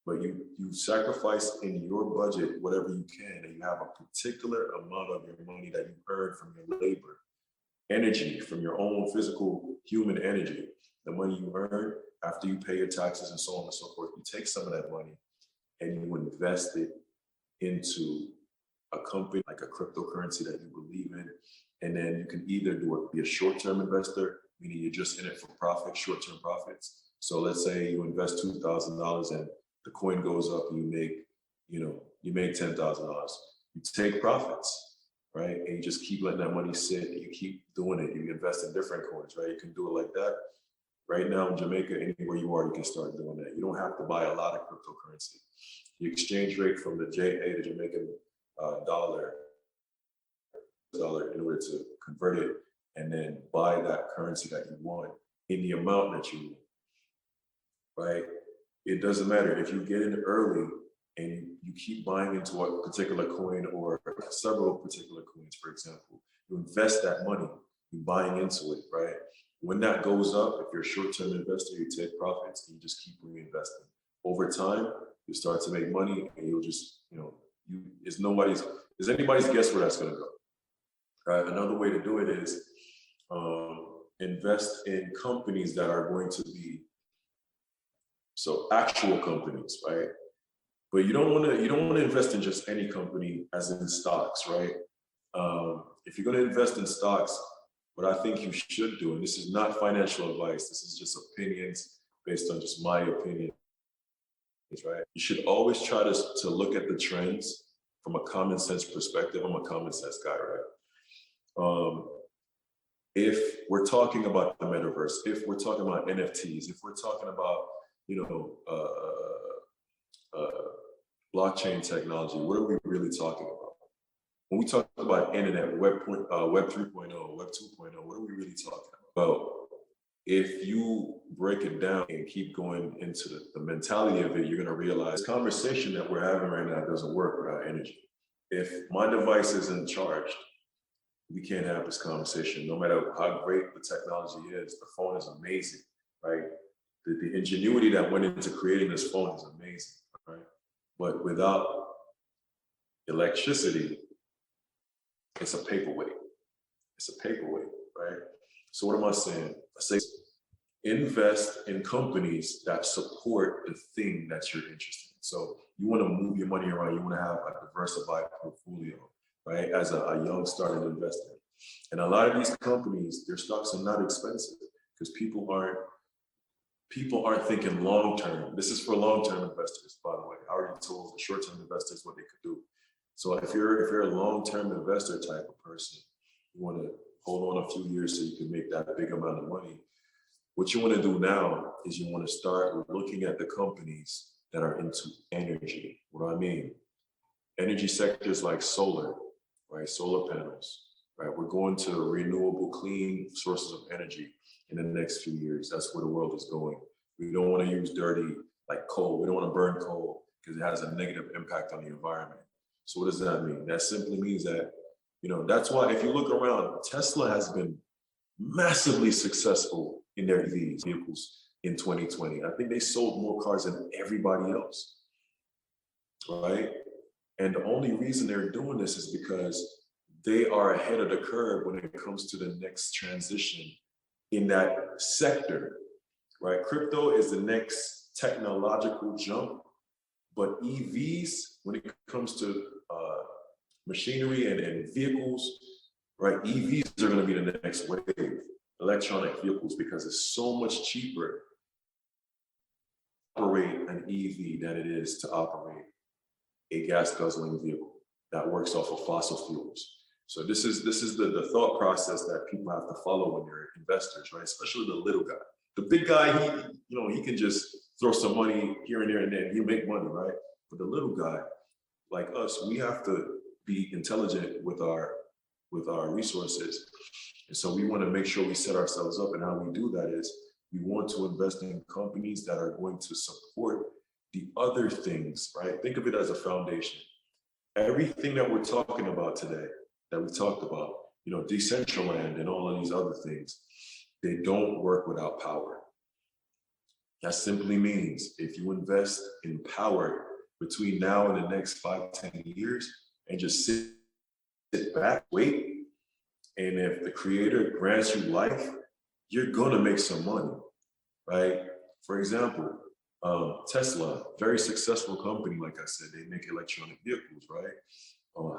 But you sacrifice in your budget whatever you can, and you have a particular amount of your money that you earn from your labor, energy, from your own physical human energy. The money you earn after you pay your taxes and so on and so forth, you take some of that money and you invest it into a company like a cryptocurrency that you believe in. And then you can either be a short-term investor, meaning you're just in it for profit, short-term profits. So let's say you invest $2,000 and the coin goes up and you make $10,000. You take profits, right? And you just keep letting that money sit and you keep doing it. You invest in different coins, right? You can do it like that. Right now in Jamaica, anywhere you are, you can start doing that. You don't have to buy a lot of cryptocurrency. The exchange rate from the JA, the Jamaican dollar in order to convert it and then buy that currency that you want in the amount that you want, right? It doesn't matter if you get in early and you keep buying into a particular coin or several particular coins, for example, you invest that money, you're buying into it, right? When that goes up, if you're a short-term investor, you take profits and you just keep reinvesting. Over time, you start to make money and you'll just, it's anybody's guess where that's going to go. Right? Another way to do it is invest in companies that are going to be actual companies, right? But you don't want to invest in just any company as in stocks, right? If you're going to invest in stocks, what I think you should do, and this is not financial advice, this is just opinions based on just my opinion, right? You should always try to look at the trends from a common sense perspective. I'm a common sense guy, right? If we're talking about the metaverse, if we're talking about NFTs, if we're talking about, blockchain technology, what are we really talking about? When we talk about internet, Web 3.0, Web 2.0, what are we really talking about? Well, if you break it down and keep going into the mentality of it, you're going to realize this conversation that we're having right now doesn't work without energy. If my device isn't charged, we can't have this conversation. No matter how great the technology is, the phone is amazing, right? The ingenuity that went into creating this phone is amazing, right? But without electricity, it's a paperweight. It's a paperweight, right? So what am I saying? I say invest in companies that support the thing that you're interested in. So you want to move your money around. You want to have a diversified portfolio, right? As a young starting investor. And a lot of these companies, their stocks are not expensive because people aren't thinking long-term. This is for long-term investors, by the way. I already told the short-term investors what they could do. So if you're a long-term investor type of person, you want to hold on a few years so you can make that big amount of money. What you want to do now is you want to start looking at the companies that are into energy. What do I mean? Energy sectors like solar, right? Solar panels, right? We're going to renewable, clean sources of energy in the next few years. That's where the world is going. We don't want to use dirty, like coal. We don't want to burn coal because it has a negative impact on the environment. So what does that mean? That simply means that, that's why if you look around, Tesla has been massively successful in their EVs, vehicles in 2020. I think they sold more cars than everybody else, right? And the only reason they're doing this is because they are ahead of the curve when it comes to the next transition in that sector, right? Crypto is the next technological jump, but EVs, when it comes to machinery and vehicles, right? EVs are going to be the next wave, electronic vehicles, because it's so much cheaper to operate an EV than it is to operate a gas guzzling vehicle that works off of fossil fuels. So this is the thought process that people have to follow when they're investors, right? Especially the little guy. The big guy, he can just throw some money here and there and then. He'll make money, right? But the little guy, like us, we have to be intelligent with our resources. And so we want to make sure we set ourselves up. And how we do that is we want to invest in companies that are going to support the other things, right? Think of it as a foundation. Everything that we're talking about today, that we talked about, Decentraland and all of these other things, they don't work without power. That simply means if you invest in power between now and the next 5-10 years and just sit back, wait, and if the creator grants you life, you're gonna make some money, right? For example, Tesla, very successful company, like I said, they make electronic vehicles, right?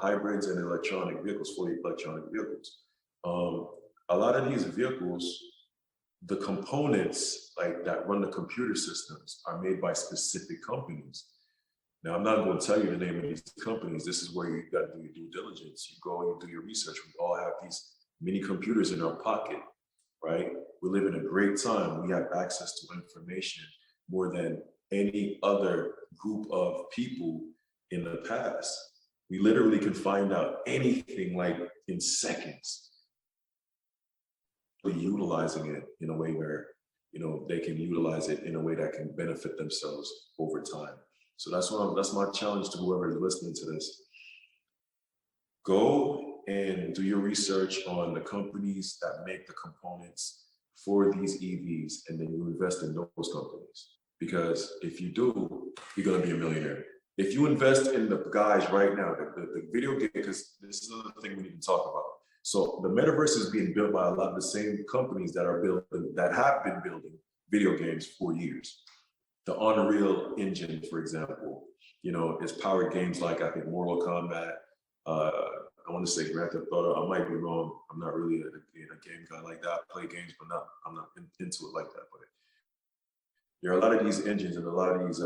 Hybrids and electronic vehicles, fully electronic vehicles. A lot of these vehicles, the components like that run the computer systems are made by specific companies. Now, I'm not going to tell you the name of these companies. This is where you got to do your due diligence. You go and you do your research. We all have these mini computers in our pocket, right? We live in a great time. We have access to information more than any other group of people in the past. We literally can find out anything like in seconds. Utilizing it in a way where, they can utilize it in a way that can benefit themselves over time. So that's my challenge to whoever is listening to this. Go and do your research on the companies that make the components for these EVs, and then you invest in those companies. Because if you do, you're gonna be a millionaire. If you invest in the guys right now, the video game, because this is another thing we need to talk about. So the metaverse is being built by a lot of the same companies that have been building video games for years. The Unreal Engine, for example, is powered games like, I think, Mortal Kombat. I want to say Grand Theft Auto. I might be wrong. I'm not really a game guy like that. I play games, but I'm not into it like that. But there are a lot of these engines and a lot of these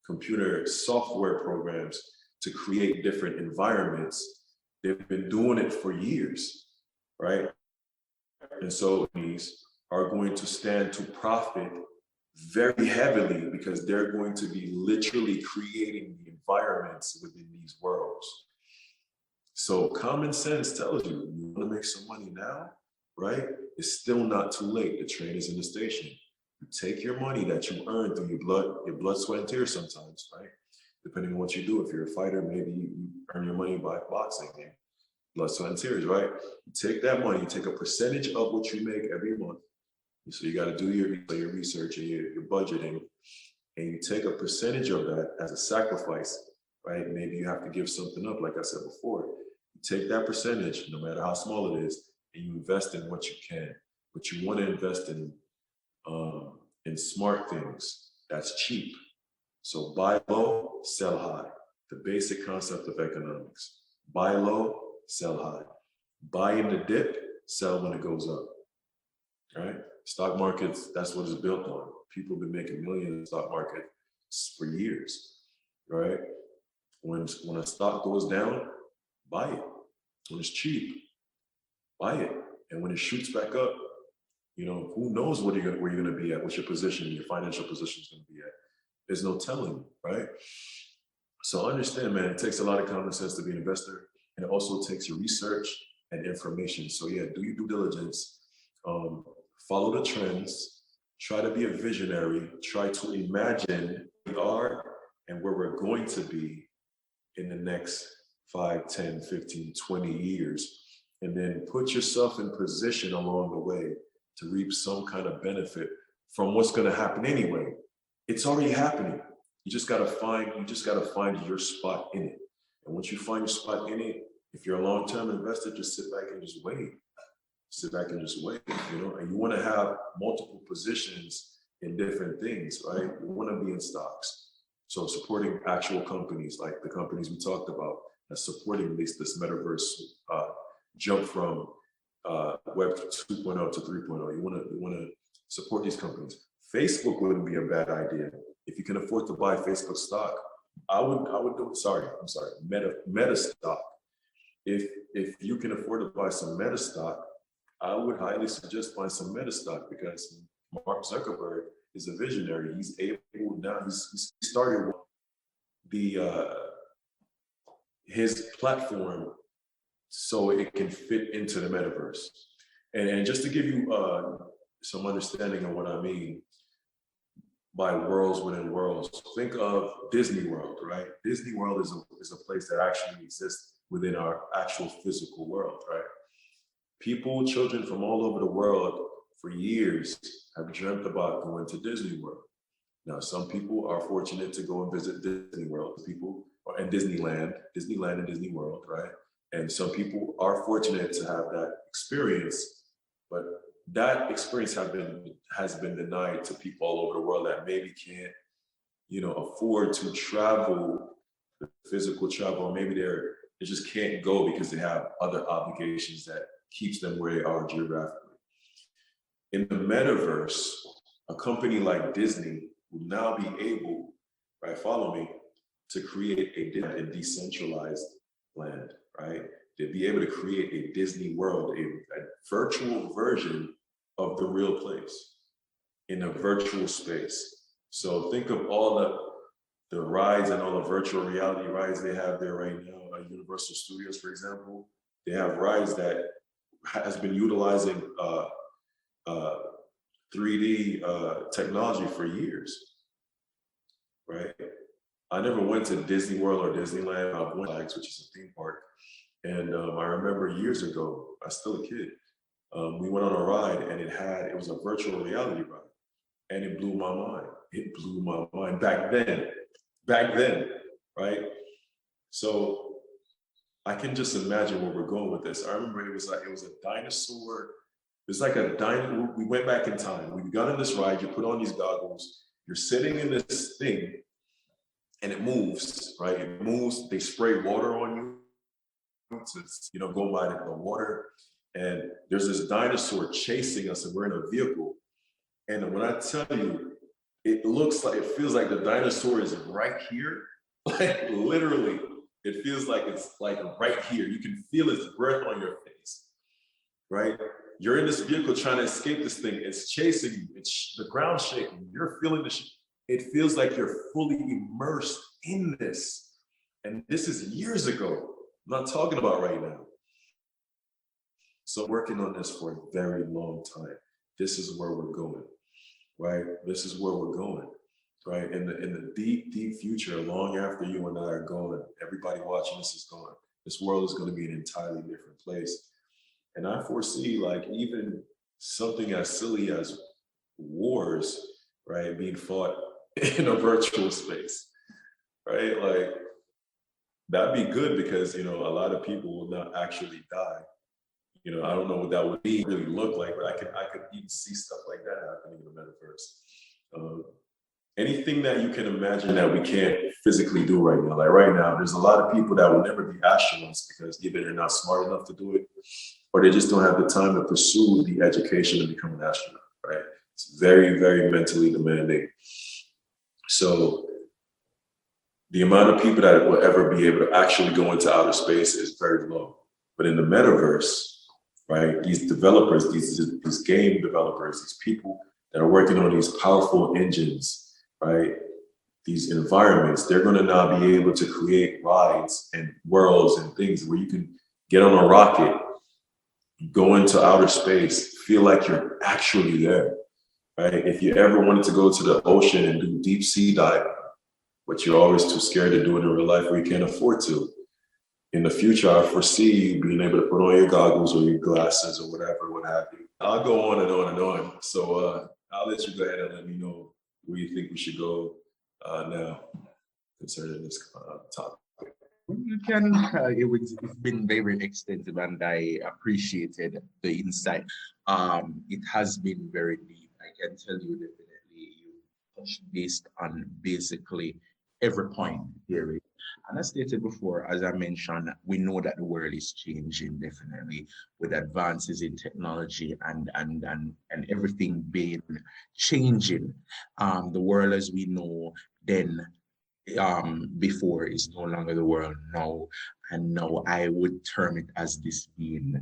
computer software programs to create different environments. They've been doing it for years, right? And so these are going to stand to profit very heavily because they're going to be literally creating the environments within these worlds. So common sense tells you want to make some money now, right? It's still not too late. The train is in the station. You take your money that you earn through your blood, sweat, and tears sometimes, right? Depending on what you do. If you're a fighter, maybe you earn your money by boxing, and blood, sweat, and tears, right? You take that money, you take a percentage of what you make every month. So you got to do your research and your budgeting, and you take a percentage of that as a sacrifice, right? Maybe you have to give something up, like I said before. You take that percentage, no matter how small it is, and you invest in what you can. But you want to invest in smart things that's cheap. So buy low, sell high. The basic concept of economics. Buy low, sell high. buy in the dip, sell when it goes up, right? Stock markets, that's what it's built on. People have been making millions in the stock market for years, right? When a stock goes down, buy it. When it's cheap, buy it. And when it shoots back up, who knows where you're gonna be at, what your position, your financial position is gonna be at. There's no telling, right? So understand, man, it takes a lot of common sense to be an investor, and it also takes your research and information. So yeah, do your due diligence, follow the trends, try to be a visionary, try to imagine where we are and where we're going to be in the next 5, 10, 15, 20 years, and then put yourself in position along the way to reap some kind of benefit from what's going to happen anyway. It's already happening. You just got to find your spot in it. And once you find your spot in it, if you're a long-term investor, just sit back and just wait. And you want to have multiple positions in different things, right? You want to be in stocks. So supporting actual companies like the companies we talked about, that's supporting this metaverse jump from Web 2.0 to 3.0. You want to support these companies. Facebook wouldn't be a bad idea. If you can afford to buy Facebook stock, I would do it. Sorry, Meta stock. If you can afford to buy some Meta stock, I would highly suggest buying some Meta stock, because Mark Zuckerberg is a visionary. He's able now. He started his platform so it can fit into the metaverse. And just to give you some understanding of what I mean by worlds within worlds, think of Disney World, right? Disney World is a place that actually exists within our actual physical world, right? People, children from all over the world for years have dreamt about going to Disney World. Now, some people are fortunate to go and visit Disney World, and Disneyland and Disney World, right? And some people are fortunate to have that experience, but that experience has been denied to people all over the world that maybe can't, afford to travel, the physical travel, or maybe they just can't go because they have other obligations that keeps them where they are geographically. In the metaverse, a company like Disney will now be able, right, follow me, to create a decentralized land, right? They'll be able to create a Disney World, a virtual version of the real place in a virtual space. So think of all the rides and all the virtual reality rides they have there right now. Universal Studios, for example, they have rides that has been utilizing 3D technology for years, right? I never went to Disney World or Disneyland. I went to which is a theme park. And I remember years ago, I was still a kid, we went on a ride and it was a virtual reality ride. And it blew my mind. It blew my mind back then, right? So I can just imagine where we're going with this. I remember it was a dinosaur. It was like a dinosaur. We went back in time. We got on this ride, you put on these goggles, you're sitting in this thing, and it moves, right? It moves, they spray water on you to, go by the water. And there's this dinosaur chasing us, and we're in a vehicle. And when I tell you, it feels like the dinosaur is right here, like literally. It feels like it's like right here. You can feel its breath on your face, right? You're in this vehicle trying to escape this thing. It's chasing you. It's the ground shaking. You're feeling it feels like you're fully immersed in this. And this is years ago. I'm not talking about right now. So working on this for a very long time. This is where we're going, right? This is where we're going. Right, in the deep future, long after you and I are gone, everybody watching this is gone. This world is going to be an entirely different place, and I foresee like even something as silly as wars, right, being fought in a virtual space, right? Like that'd be good because a lot of people will not actually die. I don't know what that would really look like, but I could even see stuff like that happening in the metaverse. Anything that you can imagine that we can't physically do right now. Like right now, there's a lot of people that will never be astronauts because either they're not smart enough to do it, or they just don't have the time to pursue the education to become an astronaut, right? It's very, very mentally demanding. So the amount of people that will ever be able to actually go into outer space is very low. But in the metaverse, right, these developers, these game developers, these people that are working on these powerful engines, right, these environments, they're going to now be able to create rides and worlds and things where you can get on a rocket, go into outer space, feel like you're actually there, right? If you ever wanted to go to the ocean and do deep sea diving, but you're always too scared to do it in real life or you can't afford to, in the future, I foresee you being able to put on your goggles or your glasses or whatever, what have you. I'll go on and on and on. So I'll let you go ahead and let me know where you think we should go now concerning this topic. You can, it's been very extensive and I appreciated the insight. It has been very deep. I can tell you definitely you touched based on basically every point here. And as stated before, as I mentioned, we know that the world is changing definitely with advances in technology and everything being changing. The world as we know then before is no longer the world now. And now I would term it as this being,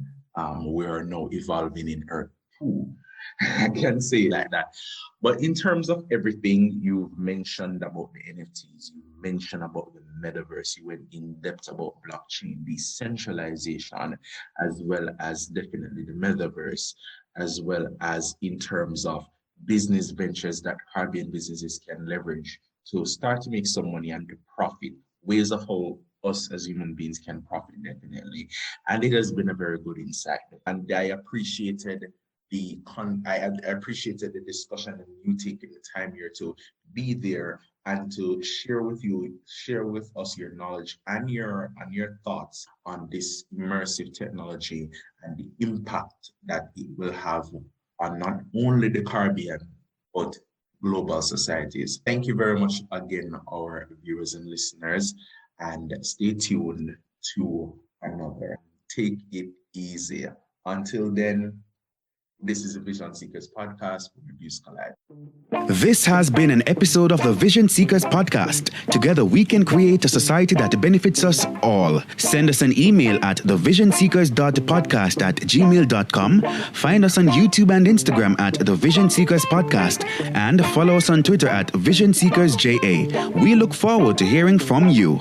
we are now evolving in Earth 2. I can say it like that. But in terms of everything you've mentioned about the NFTs, you mentioned about the metaverse, you went in depth about blockchain, decentralization, as well as definitely the metaverse, as well as in terms of business ventures that Caribbean businesses can leverage to start to make some money and to profit, ways of how us as human beings can profit definitely. And it has been a very good insight. And I appreciated I appreciated the discussion and you taking the time here to be there and to share with us your knowledge and your thoughts on this immersive technology and the impact that it will have on not only the Caribbean, but global societies. Thank you very much again, our viewers and listeners, and stay tuned to another. Take it easy. Until then, this is the Vision Seekers Podcast with Views Collide. This has been an episode of the Vision Seekers Podcast. Together we can create a society that benefits us all. Send us an email at thevisionseekers.podcast@gmail.com. Find us on YouTube and Instagram at The Vision Seekers Podcast. And follow us on Twitter at Vision Seekers JA. We look forward to hearing from you.